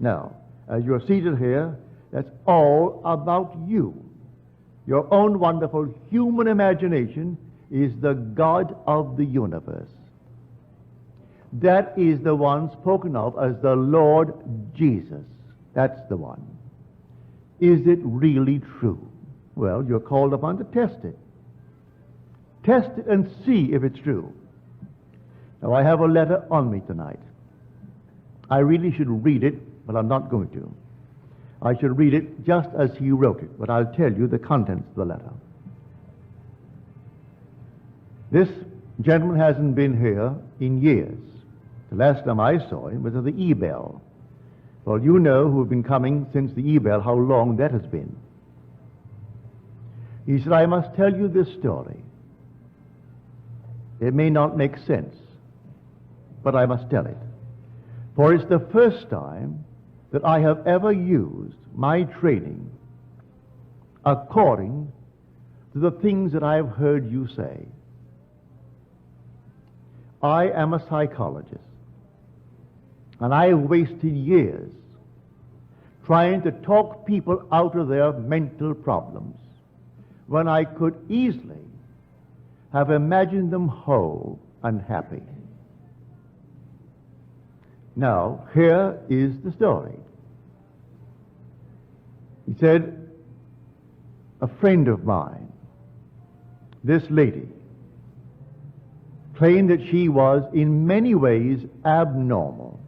Now, as you're seated here, that's all about you. Your own wonderful human imagination is the God of the universe. That is the one spoken of as the Lord Jesus. That's the one. Is it really true? Well, you're called upon to test it. Test it and see if it's true. Now, I have a letter on me tonight. I really should read it, but I'm not going to. I should read it just as he wrote it, but I'll tell you the contents of the letter. This gentleman hasn't been here in years. The last time I saw him was at the E-Bell. Well, you know who have been coming since the E-Bell, how long that has been. He said, I must tell you this story. It may not make sense, but I must tell it. For it's the first time that I have ever used my training according to the things that I have heard you say. I am a psychologist, and I have wasted years trying to talk people out of their mental problems when I could easily have imagined them whole and happy. Now, here is the story. He said, a friend of mine, this lady, claimed that she was in many ways abnormal.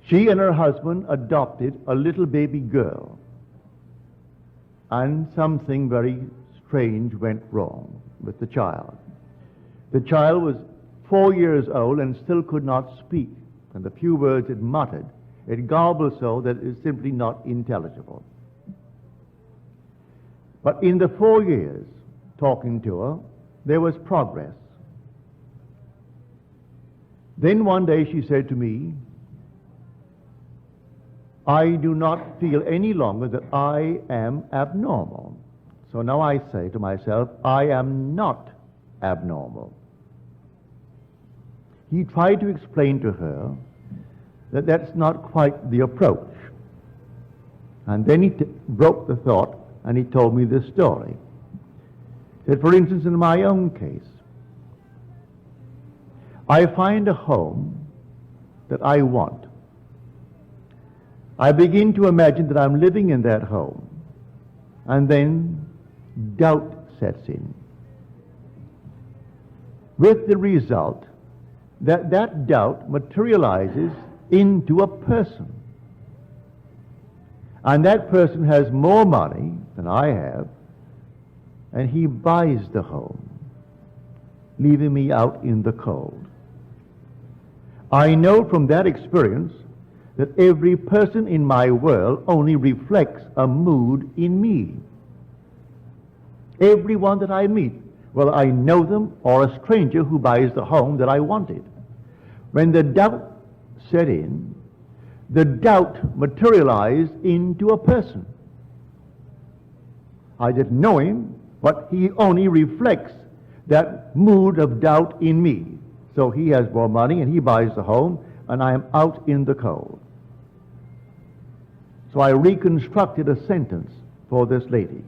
She and her husband adopted a little baby girl, and something very strange went wrong with the child. The child was 4 years old and still could not speak, and the few words it muttered, it garbled so that it is simply not intelligible. But in the 4 years talking to her, there was progress. Then one day she said to me, I do not feel any longer that I am abnormal. So now I say to myself, I am not abnormal. He tried to explain to her that that's not quite the approach. And then he broke the thought and he told me this story. He said, for instance, in my own case, I find a home that I want. I begin to imagine that I'm living in that home, and then doubt sets in, with the result that that doubt materializes into a person. And that person has more money than I have, and he buys the home, leaving me out in the cold. I know from that experience that every person in my world only reflects a mood in me. Everyone that I meet, whether I know them or a stranger who buys the home that I wanted. When the doubt set in, the doubt materialized into a person. I didn't know him, but he only reflects that mood of doubt in me. So he has more money and he buys the home, and I am out in the cold. So I reconstructed a sentence for this lady.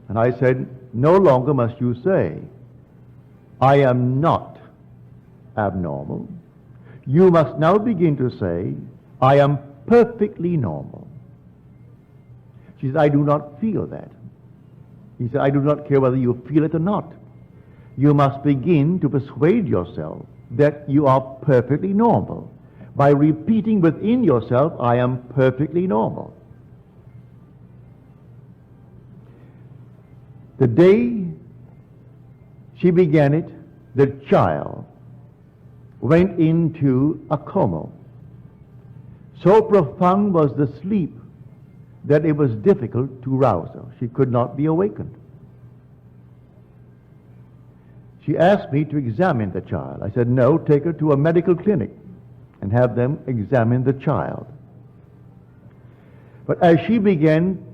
And I said, no longer must you say, I am not abnormal. You must now begin to say, I am perfectly normal. She said, I do not feel that. He said, I do not care whether you feel it or not. You must begin to persuade yourself that you are perfectly normal by repeating within yourself, I am perfectly normal. The day she began it, the child went into a coma. So profound was the sleep that it was difficult to rouse her. She could not be awakened. She asked me to examine the child. I said, no, take her to a medical clinic and have them examine the child. But as she began,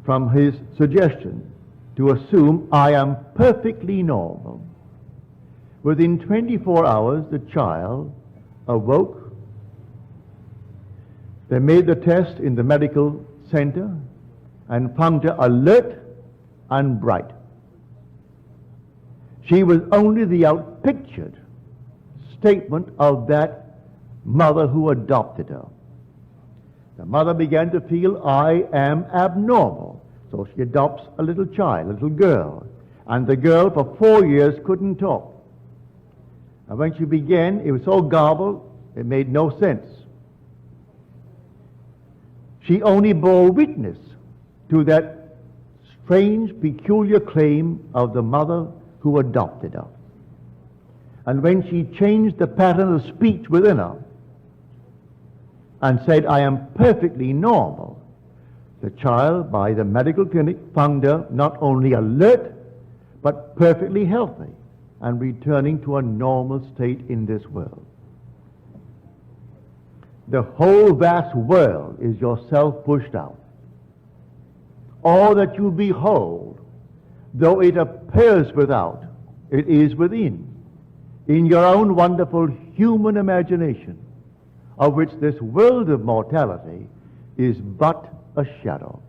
from his suggestion, to assume I am perfectly normal, within 24 hours the child awoke. They made the test in the medical center and found her alert and bright. She was only the outpictured statement of that mother who adopted her. The mother began to feel, I am abnormal. So she adopts a little child, a little girl. And the girl for 4 years couldn't talk. And when she began, it was so garbled, it made no sense. She only bore witness to that strange, peculiar claim of the mother who adopted her. And when she changed the pattern of speech within her and said, I am perfectly normal, the child, by the medical clinic, found her not only alert, but perfectly healthy and returning to a normal state in this world. The whole vast world is yourself pushed out. All that you behold, though it appears without, it is within, in your own wonderful human imagination, of which this world of mortality is but a shadow.